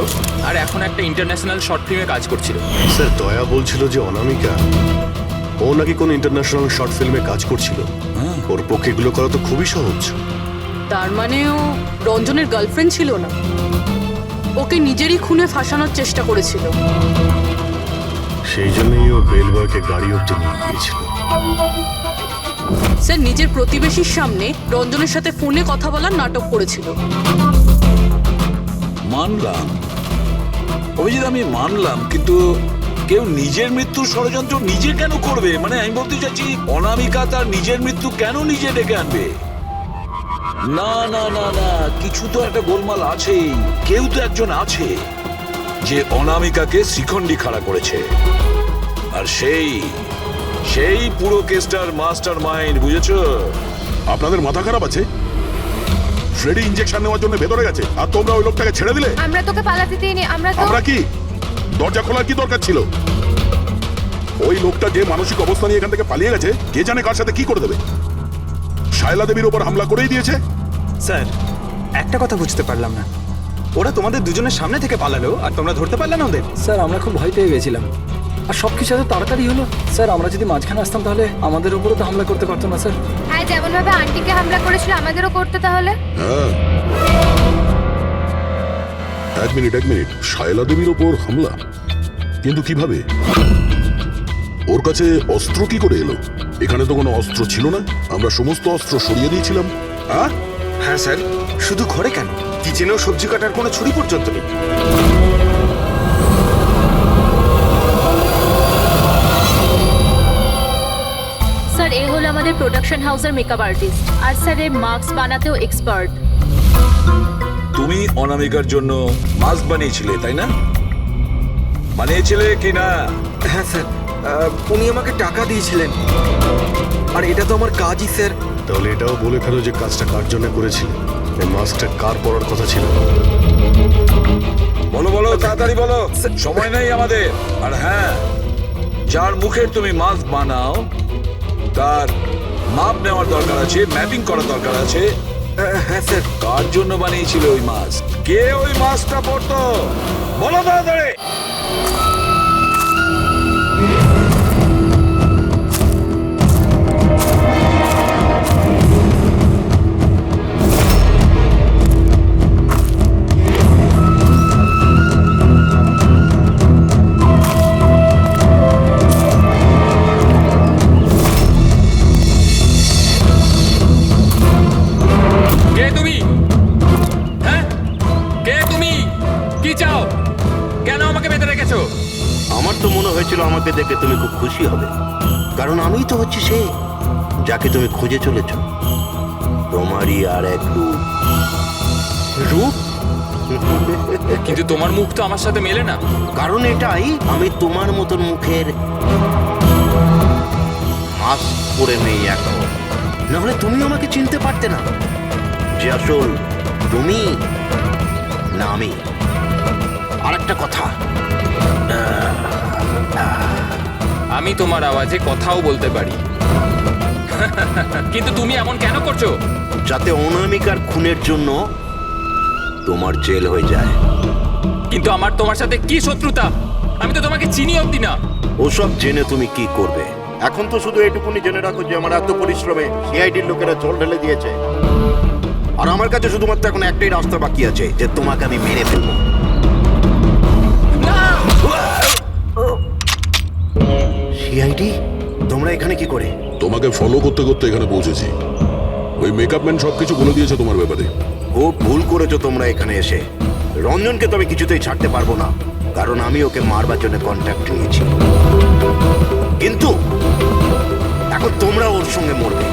আর এখন একটা ইন্টারন্যাশনাল শর্ট ফিল্মে কাজ করছিল। স্যার দয়া বলছিল যে অনামিকা ও নাকি কোনো ইন্টারন্যাশনাল শর্ট ফিল্মে কাজ করছিল। ওর পক্ষে এগুলো করা তো খুবই সহজ। তার মানে ও রঞ্জনের গার্লফ্রেন্ড ছিল না, ওকে নিজেরই খুনে ফাঁসানোর চেষ্টা করেছিল। সেই জন্যই ও বেলবয়কে গাড়ি অব্দি নিয়ে গিয়েছিল। স্যার নিজের প্রতিবেশীর সামনে রঞ্জনের সাথে ফোনে কথা বলার নাটক করেছিল। মানলাম অভিজিৎ, আমি মানলাম, কিন্তু কেউ নিজের মৃত্যুর ষড়যন্ত্র নিজে কেন করবে? মানে আমি বলতে চাচ্ছি, অনামিকা তার নিজের মৃত্যু কেন নিজে ডেকে আনবে? না না না না, কিছু তো একটা গোলমাল আছেই। কেউ তো একজন আছে যে অনামিকাকে শিখণ্ডি খাড়া করেছে, আর সেই পুরো কেসটার মাস্টার মাইন্ড, বুঝেছো? আপনাদের মাথা খারাপ আছে? ফ্রেডি ইনজেকশন নেওয়ার জন্য ভেতরে গেছে আর তোমরা ওই লোকটাকে ছেড়ে দিলে। আমরা তোকে পালাতে দিইনি, আমরা কি দরজা খোলার কি দরকার ছিল? ওই লোকটা যে মানসিক অবস্থা নিয়ে এখান থেকে পালিয়ে গেছে, কে জানে কার সাথে কি করে দেবে। শায়লা দেবীর ওপর হামলা করেই দিয়েছে। স্যার একটা কথা বুঝতে পারলাম না, ওরা তোমাদের দুজনের সামনে থেকে পালালো আর তোমরা ধরতে পারলে না ওদের? স্যার আমরা খুব ভয় পেয়ে গেছিলাম, আর সব কিছু এত তাড়াতাড়ি হলো। স্যার আমরা যদি মাঝখানে আসতাম তাহলে আমাদের উপরও তো হামলা করতে পারতো না স্যার। হ্যাঁ, যেমন ভাবে আন্টিকে হামলা করেছিল আমাদেরও করতে তাহলে। হ্যাঁ, এক মিনিট শায়লা দেবীর ওপর হামলা, কিন্তু কিভাবে? ওর কাছে অস্ত্র কি করে এলো? এখানে তো কোনো অস্ত্র ছিল না, আমরা সমস্ত অস্ত্র সরিয়ে দিয়েছিলাম। হ্যাঁ স্যার, শুধু ঘরে কেন, কিচেনেও সবজি কাটার কোনো ছুরি পর্যন্ত নেই। স্যার এ হলো আমাদের প্রোডাকশন হাউসের মেকআপ আর্টিস্ট, আর স্যার এ মাস্ক বানাতেও এক্সপার্ট। তুমি অনামিকার জন্য মাস্ক বানিয়েছিলে, তাই না? বানিয়েছিলে কি না? হ্যাঁ স্যার, উনি আমাকে টাকা দিয়েছিলেন, আর এটা তো আমার কাজই স্যার। তাহলে এটাও বলে ফেলো যে কাজটা কার জন্য করেছিল, এই মাস্কটা কার পরার কথা ছিল। বলো বলো, তাড়াতাড়ি বলো, সময় নেই আমাদের। আর হ্যাঁ, যার মুখের তুমি মাস্ক বানাও তার মাপ নেওয়ার দরকার আছে, ম্যাপিং করার দরকার আছে। হ্যাঁ স্যার। কার জন্য বানিয়েছিল ওই মাস্ক? কে ওই মাস্কটা পরতো? বলো তাড়াতাড়ি। কে তুমি? হ্যাঁ, কে তুমি? কি চাও? কেন আমাকে বেঁধে রেখেছো? আমার তো মনে হয়েছিল আমাকে দেখে তুমি খুব খুশি হবে, কারণ আমিই তো হচ্ছি সে যাকে তুমি খুঁজে চলেছ। তোমারই আর এক রূপ। রূপ? কিন্তু তোমার মুখ তো আমার সাথে মেলে না। কারণ এটাই, আমি তোমার মতন মুখের মাস্ক পরে নেই এখন, নাহলে তুমি আমাকে চিনতে পারতে না যে আসল তুমি না আমি। আর একটা কথা, আমি তোমার আওয়াজে কথাও বলতে পারি। কিন্তু তুমি এমন কেন করছো? যাতে অনামিকার খুনের জন্য তোমার জেল হয়ে যায়। কিন্তু আমার তোমার সাথে কি শত্রুতা? আমি তো তোমাকে চিনি অব্দি না। ওসব জেনে তুমি কি করবে? এখন তো শুধু এটুকুনি জেনে রাখো যে আমার এত পরিশ্রমে সিআইডির লোকেরা জল ঢেলে দিয়েছে। আর আমার কাছে শুধুমাত্র এখন একটাই রাস্তা বাকি আছে, যে তোমাকে আমি মেরে ফেলবো। সিআইডি, তোমরা এখানে কি করে? তোমাকে ফলো করতে করতে এখানে পৌঁছেছি। ওই মেকআপ ম্যান সবকিছু বলে দিয়েছে তোমার ব্যাপারে। খুব ভুল করেছো তোমরা এখানে এসে। রঞ্জনকে তো আমি কিছুতেই ছাড়তে পারবো না, কারণ আমি ওকে মারবার জন্য কন্ট্যাক্ট নিয়েছি। কিন্তু এখন তোমরা ওর সঙ্গে মরবে।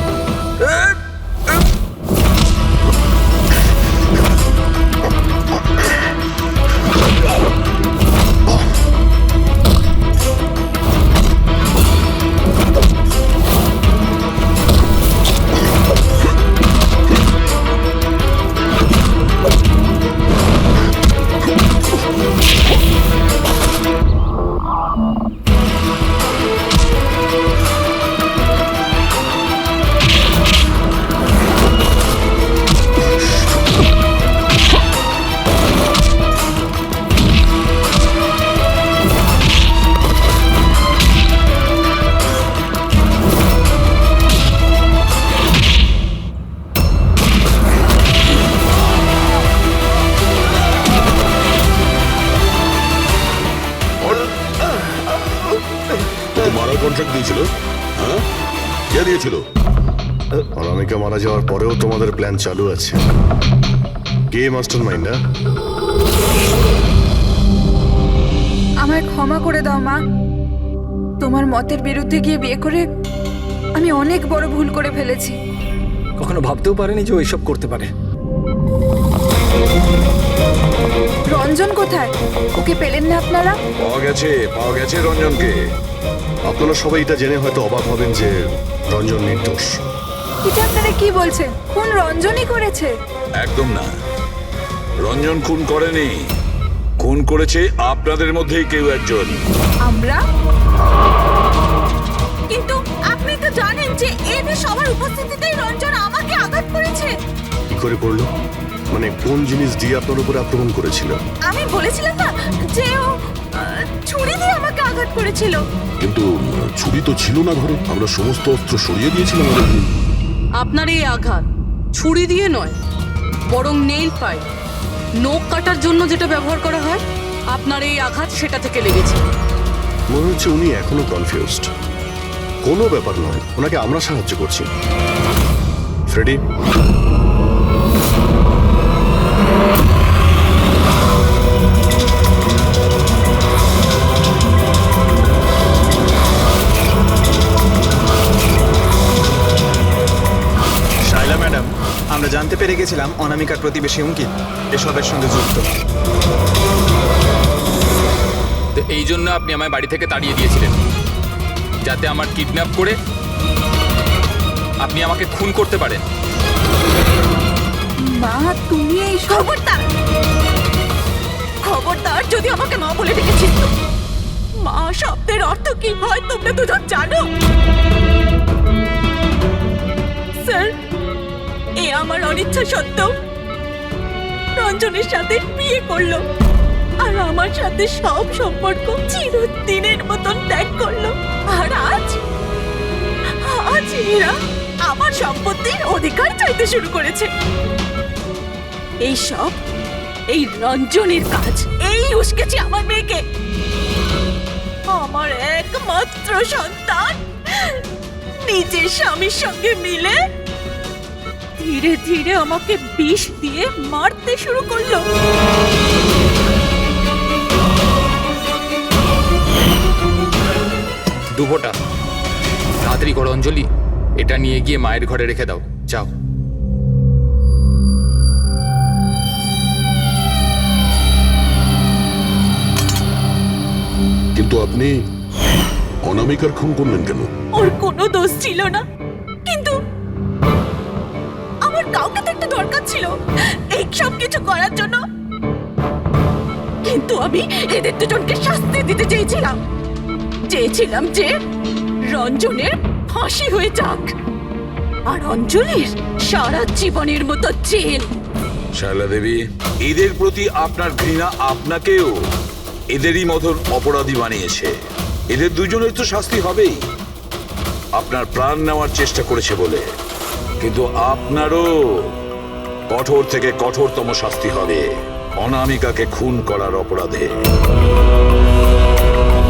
মারার কন্ট্রাক্ট দিয়েছিল? হ্যাঁ, কে দিয়েছিল? অনামিকা মারা যাওয়ার পরেও তোমাদের প্ল্যান চালু আছে। কে মাস্টার মাইন্ড? আমায় ক্ষমা করে দাও মা। তোমার মতের বিরুদ্ধে গিয়ে বিয়ে করে আমি অনেক বড় ভুল করে ফেলেছি। কখনো ভাবতেও পারেনি যে ও এসব করতে পারে। রঞ্জন কোথায়? ওকে পেলেন না আপনারা? পাওয়া গেছে রঞ্জনকে। আপনারা সবাই এটা জেনে হয়তো অবাক হবেন যে রঞ্জন নির্দোষ। এটা আপনারা কি বলছেন? খুন রঞ্জনই করেছে? একদম না, রঞ্জন খুন করেনি। খুন করেছে আপনাদের মধ্যেই কেউ একজন। আমরা? কিন্তু আপনি তো জানেন যে এদের সবার উপস্থিতিতেই রঞ্জন আমাকে আঘাত করেছে। কি করে করলো? মানে কোন জিনিস দিয়ে আপনার উপরে আক্রমণ করেছিল? আমি বলেছিলাম না যে ও ছুরি দিয়ে আমাকে আঘাত করেছিল। কিন্তু ছুরি তো ছিল না ঘরে, আমরা সমস্ত অস্ত্র সরিয়ে দিয়েছিলাম। আপনার এই আঘাত ছুরি দিয়ে নয়, বরং নেইল ফাইল, নখ কাটার জন্য যেটা ব্যবহার করা হয়, আপনার এই আঘাত সেটা থেকে লেগেছে। মনে হচ্ছে উনি এখনো কনফিউজড। কোনো ব্যাপার নয়, ওনাকে আমরা সাহায্য করছি। ফ্রেডি, শাইলা ম্যাডাম, আমরা জানতে পেরে গেছিলাম অনামিকার প্রতিবেশী অঙ্কিত এসবের সঙ্গে যুক্ত। তো এই জন্য আপনি আমায় বাড়ি থেকে তাড়িয়ে দিয়েছিলেন, যাতে আমার কিডন্যাপ করে আপনি আমাকে খুন করতে পারেন। মা, তুমি এই খবরদার, খবরদার, যদি আমাকে মা বলে ডেকেছিস তো। মা শব্দের অর্থ কি হয় তোমরা দুজন জানো? স্যার, এ আমার অনিচ্ছা সত্ত্বেও রঞ্জনের সাথে বিয়ে করলো আর আমার সাথে সব সম্পর্ক চিরদিনের মতন ত্যাগ করলো। আর আজ এরা আমার সম্পত্তির অধিকার চাইতে শুরু করেছে। এই সব এই রঞ্জনের কাজ। এই উস্কেছে আমার মেয়েকে, আমার একমাত্র সন্তান, নিজের স্বামীর সঙ্গে মিলে ধীরে ধীরে আমাকে বিষ দিয়ে মারতে শুরু করলো। দুবোটা তাড়াতাড়ি করো অঞ্জলি, এটা নিয়ে গিয়ে মায়ের ঘরে রেখে দাও, যাও। কিন্তু আপনি অনামিকার খুন করলেন কেন? ওর কোনো দোষ ছিল না, কিন্তু আমার কাউকে তো একটা দরকার ছিল এই সব কিছু করার জন্য। কিন্তু আমি এদের দুজনকে শাস্তি দিতে চেয়েছিলাম যে রঞ্জনের ফাঁসি হয়ে যাক আর অঞ্জলির সারা জীবনের মতো জেল। শায়লা দেবী, এদের প্রতি আপনার ঘৃণা আপনাকেও এদেরই মতন অপরাধী বানিয়েছে। এদের দুজনের তো শাস্তি হবেই, আপনার প্রাণ নেওয়ার চেষ্টা করেছে বলে। কিন্তু আপনারও কঠোর থেকে কঠোরতম শাস্তি হবে অনামিকাকে খুন করার অপরাধে।